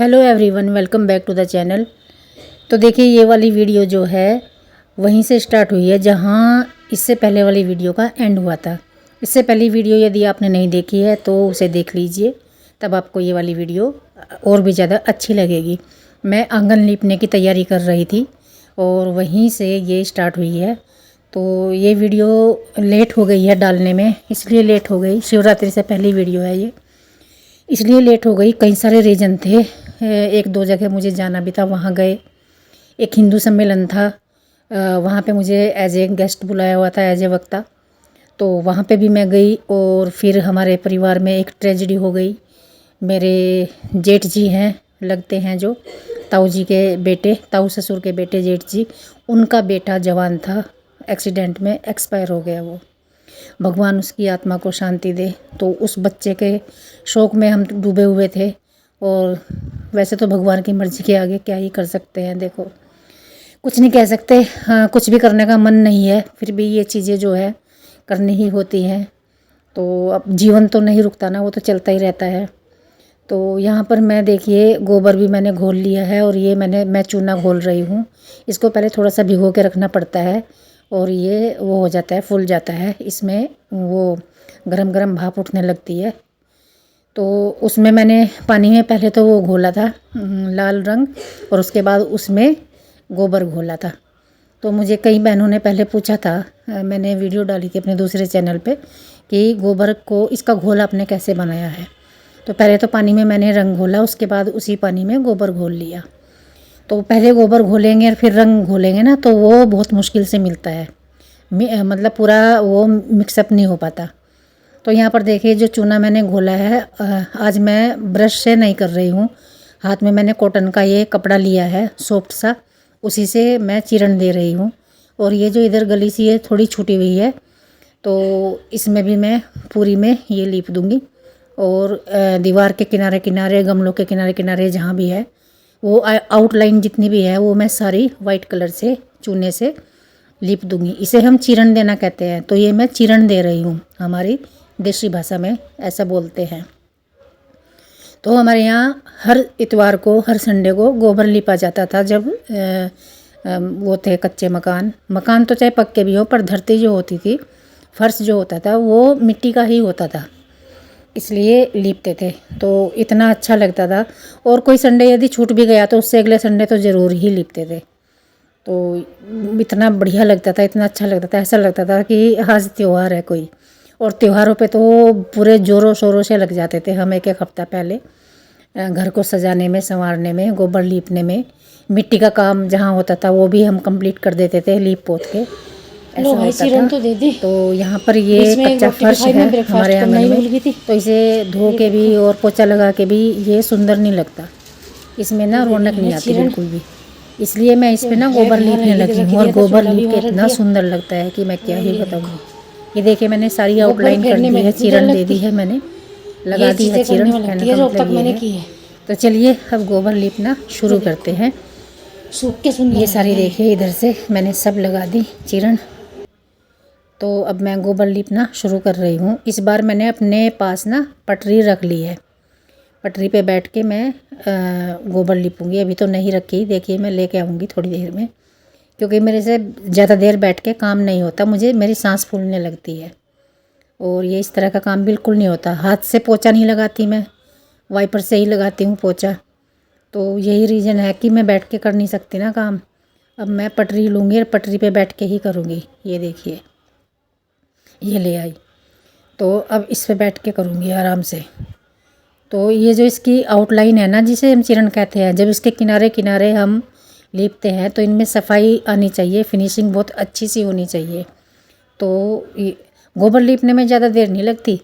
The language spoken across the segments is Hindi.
Hello everyone, welcome back to the channel. तो देखिए, ये वाली वीडियो जो है वहीं से स्टार्ट हुई है जहाँ इससे पहले वाली वीडियो का एंड हुआ था। इससे पहली वीडियो यदि आपने नहीं देखी है तो उसे देख लीजिए, तब आपको ये वाली वीडियो और भी ज़्यादा अच्छी लगेगी। मैं आंगन लीपने की तैयारी कर रही थी और वहीं से ये स्टार्ट हुई है। तो ये वीडियो लेट हो गई है डालने में, इसलिए लेट हो गई। शिवरात्रि से पहली वीडियो है ये, इसलिए लेट हो गई। कई सारे रीज़न थे। एक दो जगह मुझे जाना भी था, वहाँ गए। एक हिंदू सम्मेलन था, वहाँ पे मुझे एज ए गेस्ट बुलाया हुआ था, एज ए वक्ता। तो वहाँ पे भी मैं गई। और फिर हमारे परिवार में एक ट्रेजेडी हो गई। मेरे जेठ जी हैं, लगते हैं जो ताऊ जी के बेटे, ताऊ ससुर के बेटे जेठ जी, उनका बेटा जवान था, एक्सीडेंट में एक्सपायर हो गया वो। भगवान उसकी आत्मा को शांति दे। तो उस बच्चे के शोक में हम डूबे हुए थे। और वैसे तो भगवान की मर्ज़ी के आगे क्या ही कर सकते हैं, देखो कुछ नहीं कह सकते। हाँ, कुछ भी करने का मन नहीं है, फिर भी ये चीज़ें जो है करनी ही होती हैं। तो अब जीवन तो नहीं रुकता ना, वो तो चलता ही रहता है। तो यहाँ पर मैं देखिए गोबर भी मैंने घोल लिया है और ये मैं चूना घोल रही हूँ। इसको पहले थोड़ा सा भिगो के रखना पड़ता है और ये वो हो जाता है, फूल जाता है। इसमें वो गरम गरम भाप उठने लगती है। तो उसमें मैंने पानी में पहले तो वो घोला था लाल रंग, और उसके बाद उसमें गोबर घोला था। तो मुझे कई बहनों ने पहले पूछा था, मैंने वीडियो डाली थी अपने दूसरे चैनल पे, कि गोबर को इसका घोल आपने कैसे बनाया है। तो पहले तो पानी में मैंने रंग घोला, उसके बाद उसी पानी में गोबर घोल लिया। तो पहले गोबर घोलेंगे और फिर रंग घोलेंगे ना, तो वो बहुत मुश्किल से मिलता है, मतलब पूरा वो मिक्सअप नहीं हो पाता। तो यहाँ पर देखिए जो चूना मैंने घोला है, आज मैं ब्रश से नहीं कर रही हूँ। हाथ में मैंने कॉटन का ये कपड़ा लिया है सॉफ्ट सा, उसी से मैं चीरन दे रही हूँ। और ये जो इधर गली सी है थोड़ी छूटी हुई है, तो इसमें भी मैं पूरी में ये लीप दूँगी। और दीवार के किनारे किनारे, गमलों के किनारे किनारे जहाँ भी है वो आउटलाइन जितनी भी है वो मैं सारी वाइट कलर से चूने से लीप दूँगी। इसे हम चीरन देना कहते हैं। तो ये मैं चीरन दे रही हूँ, हमारी देसी भाषा में ऐसा बोलते हैं। तो हमारे यहाँ हर इतवार को, हर संडे को गोबर लिपा जाता था। जब वो थे कच्चे मकान तो चाहे पक्के भी हो, पर धरती जो होती थी, फर्श जो होता था वो मिट्टी का ही होता था, इसलिए लीपते थे। तो इतना अच्छा लगता था। और कोई संडे यदि छूट भी गया तो उससे अगले संडे तो ज़रूर ही लीपते थे। तो इतना बढ़िया लगता था, इतना अच्छा लगता था, ऐसा लगता था कि आज त्यौहार है कोई। और त्योहारों पे तो पूरे ज़ोरों शोरों से लग जाते थे हम, एक एक हफ्ता पहले घर को सजाने में, संवारने में, गोबर लीपने में। मिट्टी का काम जहाँ होता था वो भी हम कंप्लीट कर देते थे लीप पोत के, ऐसा होता था। तो दे दी। तो यहाँ पर ये कच्चा फर्श है हमारे आंगन में, तो इसे धो के भी और पोछा लगा के भी ये सुंदर नहीं लगता, इसमें ना रौनक नहीं आती बिल्कुल भी। इसलिए मैं इस पर ना गोबर लीपने लगी हूँ। और गोबर लीप के इतना सुंदर लगता है कि मैं क्या ही बताऊँ। ये देखिए मैंने सारी आउटलाइन कर दी है, चीरन दे दी है, मैंने लगा दी है चीरन, कहने का मतलब ये है। तो चलिए अब गोबर लीपना शुरू करते हैं। ये सारी देखिए इधर से मैंने सब लगा दी चीरन। तो अब मैं गोबर लीपना शुरू कर रही हूँ। इस बार मैंने अपने पास ना पटरी रख ली है, पटरी पे बैठ के मैं गोबर लीपूँगी। अभी तो नहीं रखी, देखिए मैं लेके आऊँगी थोड़ी देर में, क्योंकि मेरे से ज़्यादा देर बैठ के काम नहीं होता, मुझे मेरी सांस फूलने लगती है। और ये इस तरह का काम बिल्कुल नहीं होता। हाथ से पोछा नहीं लगाती मैं, वाइपर से ही लगाती हूँ पोछा। तो यही रीज़न है कि मैं बैठ के कर नहीं सकती ना काम। अब मैं पटरी लूँगी और पटरी पे बैठ के ही करूँगी। ये देखिए ये ले आई, तो अब इस पे बैठ के करूँगी आराम से। तो ये जो इसकी आउटलाइन है ना, जिसे हम चीरन कहते हैं, जब इसके किनारे किनारे हम लीपते हैं तो इनमें सफाई आनी चाहिए, फिनिशिंग बहुत अच्छी सी होनी चाहिए। तो गोबर लीपने में ज़्यादा देर नहीं लगती,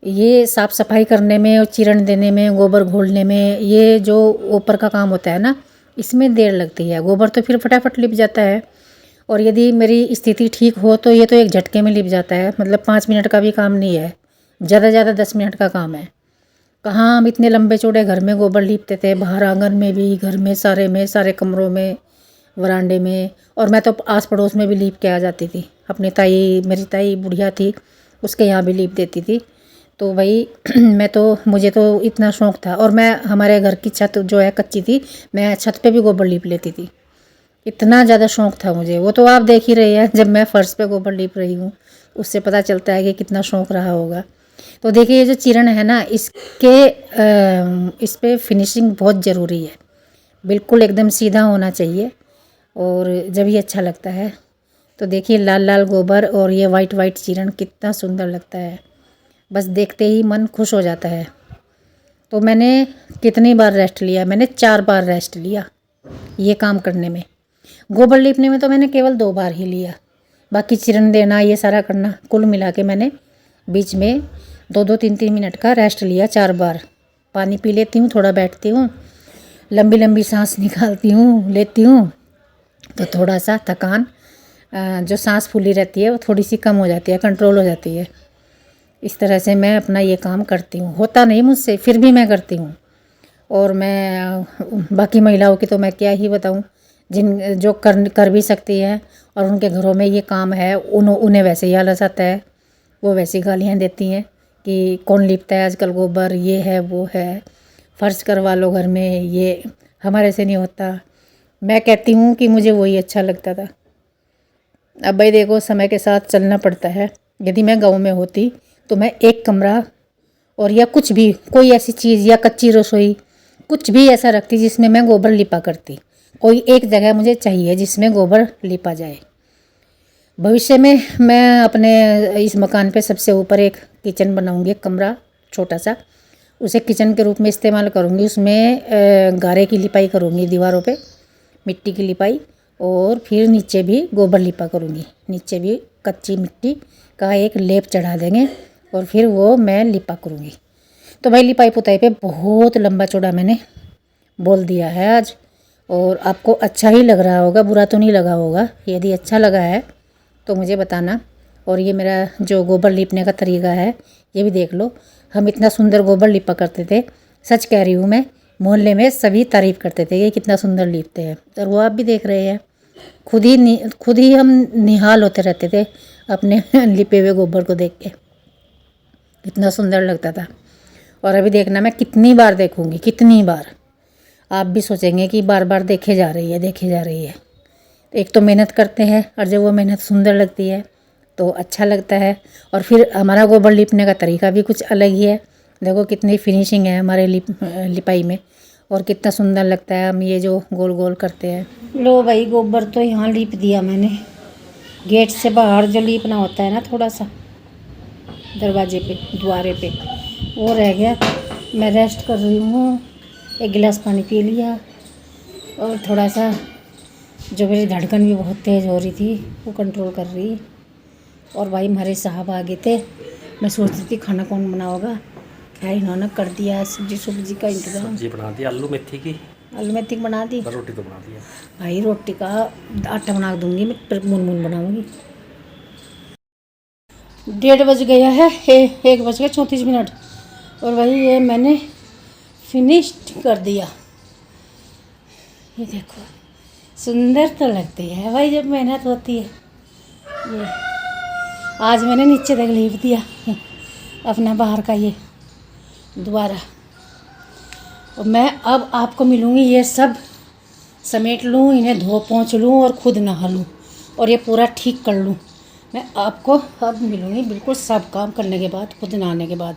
ये साफ़ सफाई करने में और चीरन देने में, गोबर घोलने में, ये जो ऊपर का काम होता है ना, इसमें देर लगती है। गोबर तो फिर फटाफट लिप जाता है। और यदि मेरी स्थिति ठीक हो तो ये तो एक झटके में लिप जाता है, मतलब 5 मिनट का भी काम नहीं है, ज़्यादा ज़्यादा 10 मिनट का काम है। कहाँ हम इतने लंबे चौड़े घर में गोबर लीपते थे, बाहर आंगन में भी, घर में, सारे कमरों में, वरांडे में। और मैं तो आस पड़ोस में भी लीप के आ जाती थी, अपनी ताई, मेरी ताई बुढ़िया थी, उसके यहाँ भी लीप देती थी। तो भाई मुझे तो इतना शौक़ था। और मैं हमारे घर की छत जो है कच्ची थी, मैं छत पे भी गोबर लीप लेती थी, इतना ज़्यादा शौक़ था मुझे। वो तो आप देख ही रहे हैं, जब मैं फ़र्श पे गोबर लीप रही हूँ उससे पता चलता है कि कितना शौक़ रहा होगा। तो देखिए ये जो चिरण है ना, इस पे फिनिशिंग बहुत ज़रूरी है, बिल्कुल एकदम सीधा होना चाहिए, और जब ये अच्छा लगता है। तो देखिए लाल लाल गोबर और ये वाइट वाइट चिरण कितना सुंदर लगता है, बस देखते ही मन खुश हो जाता है। तो मैंने कितनी बार रेस्ट लिया, मैंने 4 बार रेस्ट लिया ये काम करने में। गोबर लीपने में तो मैंने केवल 2 बार ही लिया, बाकी चिरण देना ये सारा करना कुल मिला के मैंने बीच में 2-2 3-3 मिनट का रेस्ट लिया 4 बार। पानी पी लेती हूँ, थोड़ा बैठती हूँ, लंबी लंबी सांस निकालती हूँ, लेती हूँ, तो थोड़ा सा थकान जो सांस फूली रहती है वो थोड़ी सी कम हो जाती है, कंट्रोल हो जाती है। इस तरह से मैं अपना ये काम करती हूँ, होता नहीं मुझसे फिर भी मैं करती हूँ। और मैं बाकी महिलाओं की तो मैं क्या ही बताऊँ, जो कर भी सकती हैं और उनके घरों में ये काम है, उन्हें वैसे ही आलस आता है, वो वैसी गालियाँ देती हैं कि कौन लिपता है आजकल गोबर, ये है वो है, फर्श करवा लो घर में, ये हमारे से नहीं होता। मैं कहती हूँ कि मुझे वही अच्छा लगता था। अब भाई देखो समय के साथ चलना पड़ता है। यदि मैं गाँव में होती तो मैं एक कमरा और या कुछ भी कोई ऐसी चीज़ या कच्ची रसोई कुछ भी ऐसा रखती जिसमें मैं गोबर लिपा करती। कोई एक जगह मुझे चाहिए जिसमें गोबर लिपा जाए। भविष्य में मैं अपने इस मकान पे सबसे ऊपर एक किचन बनाऊंगी, एक कमरा छोटा सा, उसे किचन के रूप में इस्तेमाल करूंगी। उसमें गारे की लिपाई करूंगी, दीवारों पे मिट्टी की लिपाई, और फिर नीचे भी गोबर लिपा करूंगी। नीचे भी कच्ची मिट्टी का एक लेप चढ़ा देंगे और फिर वो मैं लिपा करूंगी। तो भाई लिपाई पुताई पे बहुत लंबा चौड़ा मैंने बोल दिया है आज, और आपको अच्छा ही लग रहा होगा, बुरा तो नहीं लगा होगा। यदि अच्छा लगा है तो मुझे बताना। और ये मेरा जो गोबर लीपने का तरीका है ये भी देख लो। हम इतना सुंदर गोबर लिपा करते थे, सच कह रही हूँ मैं, मोहल्ले में सभी तारीफ़ करते थे ये कितना सुंदर लिपते हैं। और वो आप भी देख रहे हैं, खुद ही हम निहाल होते रहते थे अपने लिपे हुए गोबर को देख के, इतना सुंदर लगता था। और अभी देखना मैं कितनी बार देखूँगी, कितनी बार। आप भी सोचेंगे कि बार बार देखे जा रही है, देखे जा रही है। एक तो मेहनत करते हैं और जब वो मेहनत सुंदर लगती है तो अच्छा लगता है। और फिर हमारा गोबर लिपने का तरीका भी कुछ अलग ही है। देखो कितनी फिनिशिंग है हमारे लिपाई में, और कितना सुंदर लगता है हम ये जो गोल गोल करते हैं। लो भाई गोबर तो यहाँ लीप दिया मैंने। गेट से बाहर जो लीपना होता है ना, थोड़ा सा दरवाजे पे, द्वारे पे, वो रह गया। मैं रेस्ट कर रही हूँ, एक गिलास पानी पी लिया, और थोड़ा सा जो मेरी धड़कन भी बहुत तेज़ हो रही थी वो कंट्रोल कर रही। और भाई हमारे साहब आ गए थे, मैं सोचती थी खाना कौन बनाओगा, क्या इन्होंने कर दिया सब्जी का इंतजाम। सब्जी बना दी आलू मेथी की बना दी। रोटी तो बना दी है भाई रोटी का आटा बना दूंगी मैं, फिर मुनमुन बनाऊंगी। 1:30 बज गया है, 1 बज गया 34 मिनट, और भाई ये मैंने फिनिश्ड कर दिया। ये देखो सुंदर तो लगती है भाई जब मेहनत होती है। ये आज मैंने नीचे तक लीप दिया अपना बाहर का ये दोबारा। और मैं अब आपको मिलूँगी, ये सब समेट लूँ, इन्हें धो पोंछ लूँ और खुद नहा लूँ और ये पूरा ठीक कर लूँ। मैं आपको अब मिलूँगी बिल्कुल सब काम करने के बाद, खुद नहाने के बाद।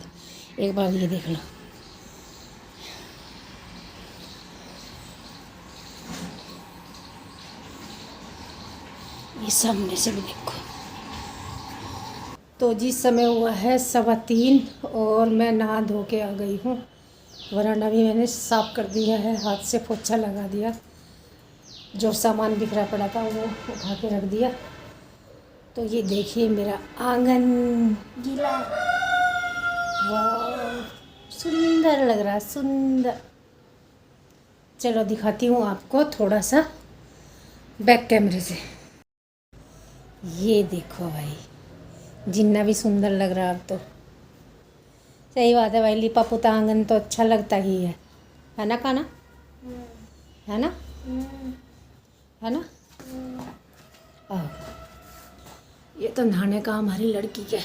एक बार ये देख लो, ये सामने से भी देखो। तो जिस समय हुआ है 3:15 और मैं नहा धो के आ गई हूँ। वरांडा भी मैंने साफ़ कर दिया है, हाथ से पोछा लगा दिया, जो सामान बिखरा पड़ा था वो उठा के रख दिया। तो ये देखिए मेरा आंगन गीला, वाह सुंदर लग रहा है, सुंदर। चलो दिखाती हूँ आपको थोड़ा सा बैक कैमरे से। ये देखो भाई, जितना भी सुंदर लग रहा है अब तो। सही बात है भाई, लिपा पुता आंगन तो अच्छा लगता ही है ना काना, है ना, है ना। आओ, ये तो नहाने का हमारी लड़की के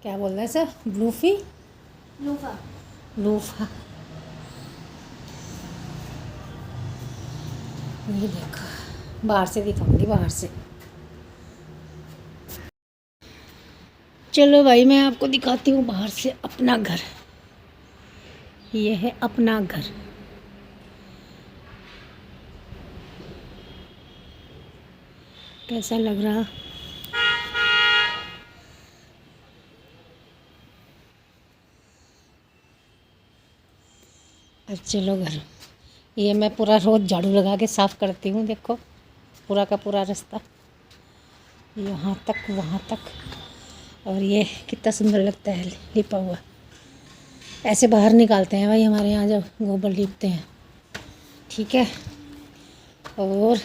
क्या बोल रहा है सर? ब्लूफी लूफा। लूफा। ये देखो, बाहर से दिखाऊंगी, बाहर से। चलो भाई, मैं आपको दिखाती हूँ बाहर से अपना घर। ये है अपना घर। कैसा लग रहा? अब चलो घर। ये मैं पूरा रोज़ झाड़ू लगा के साफ़ करती हूँ। देखो पूरा का पूरा रास्ता, यहाँ तक वहाँ तक। और ये कितना सुंदर लगता है लिपा हुआ। ऐसे बाहर निकालते हैं भाई हमारे यहाँ जब गोबर लीपते हैं। ठीक है। और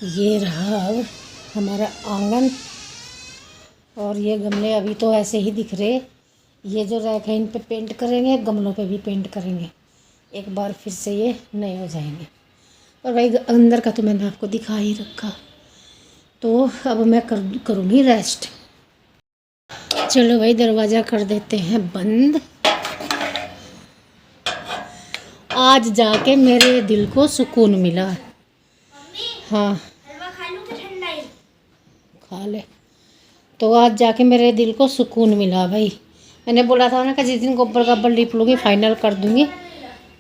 ये रहा अब हमारा आंगन। और ये गमले अभी तो ऐसे ही दिख रहे। ये जो रैक है इन पे पेंट करेंगे, गमलों पे भी पेंट करेंगे एक बार, फिर से ये नए हो जाएंगे। और भाई अंदर का तो मैंने आपको दिखा ही रखा। तो अब मैं करूँगी रेस्ट। चलो भाई, दरवाज़ा कर देते हैं बंद। आज जाके मेरे दिल को सुकून मिला। हाँ, हलवा खा लूं कि ठंडा ही? खा ले। तो आज जाके मेरे दिल को सुकून मिला भाई। मैंने बोला था ना कि जिस दिन गोबर गाबर लीप लूँगी, फाइनल कर दूँगी,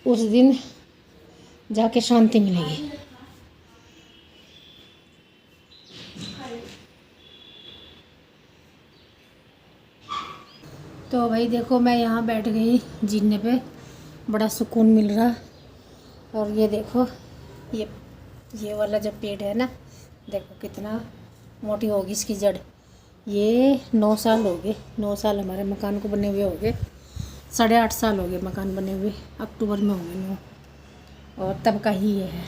उस दिन जाके शांति मिलेगी। तो भाई देखो, मैं यहाँ बैठ गई जीने पे, बड़ा सुकून मिल रहा। और ये देखो, ये वाला जो पेड़ है ना, देखो कितना मोटी होगी इसकी जड़। ये 9 साल हो गए, 9 साल हमारे मकान को बने हुए हो गए। 8.5 साल हो गए मकान बने हुए, अक्टूबर में होंगे 9। और तब का ही ये है।